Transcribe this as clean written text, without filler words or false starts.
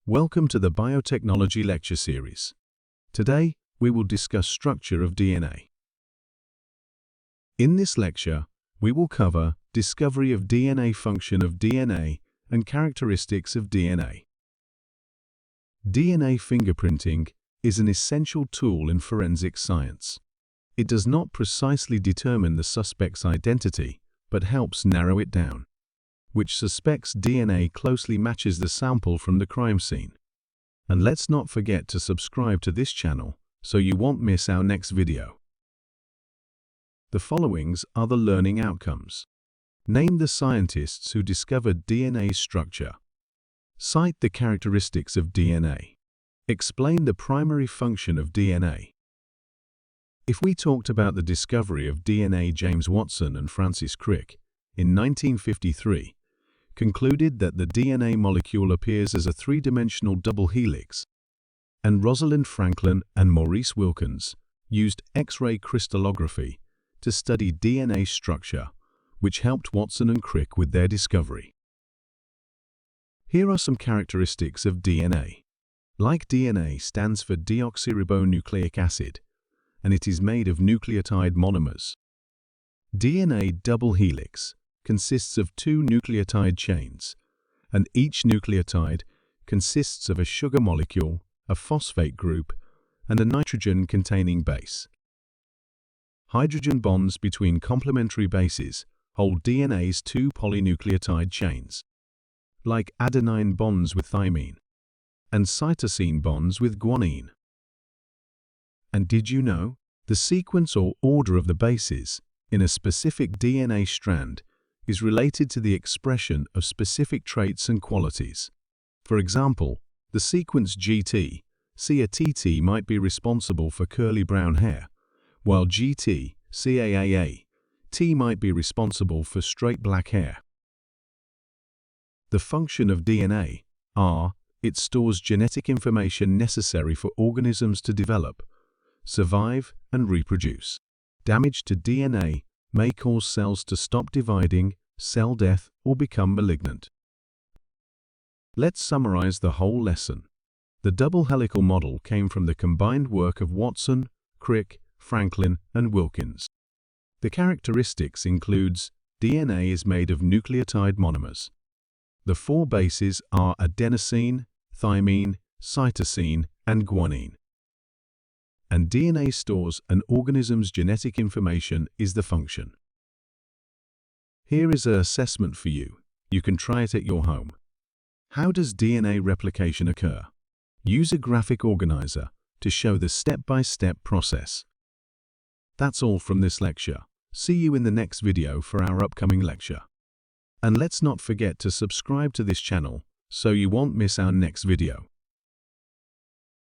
Welcome to the Biotechnology lecture series. Today, we will discuss structure of DNA. In this lecture, we will cover discovery of DNA, function of DNA, and characteristics of DNA. DNA fingerprinting is an essential tool in forensic science. It does not precisely determine the suspect's identity, but helps narrow it down. Which suspect's DNA closely matches the sample from the crime scene. And let's not forget to subscribe to this channel so you won't miss our next video. The followings are the learning outcomes. Name the scientists who discovered DNA structure. Cite the characteristics of DNA. Explain the primary function of DNA. If we talked about the discovery of DNA, James Watson and Francis Crick in 1953 concluded that the DNA molecule appears as a three-dimensional double helix, and Rosalind Franklin and Maurice Wilkins used X-ray crystallography to study DNA structure, which helped Watson and Crick with their discovery. Here are some characteristics of DNA. Like DNA stands for deoxyribonucleic acid, and it is made of nucleotide monomers. DNA double helix consists of two nucleotide chains, and each nucleotide consists of a sugar molecule, a phosphate group, and a nitrogen-containing base. Hydrogen bonds between complementary bases hold DNA's two polynucleotide chains, like adenine bonds with thymine, and cytosine bonds with guanine. And did you know, the sequence or order of the bases in a specific DNA strand is related to the expression of specific traits and qualities. For example, the sequence GT, CATT might be responsible for curly brown hair, while GT, CAAA, T might be responsible for straight black hair. The function of DNA are, it stores genetic information necessary for organisms to develop, survive, and reproduce. Damage to DNA may cause cells to stop dividing, cell death, or become malignant. Let's summarize the whole lesson. The double helical model came from the combined work of Watson, Crick, Franklin, and Wilkins. The characteristics includes DNA is made of nucleotide monomers. The four bases are adenosine, thymine, cytosine, and guanine. And DNA stores an organism's genetic information is the function. Here is an assessment for you. You can try it at your home. How does DNA replication occur? Use a graphic organizer to show the step-by-step process. That's all from this lecture. See you in the next video for our upcoming lecture. And let's not forget to subscribe to this channel so you won't miss our next video.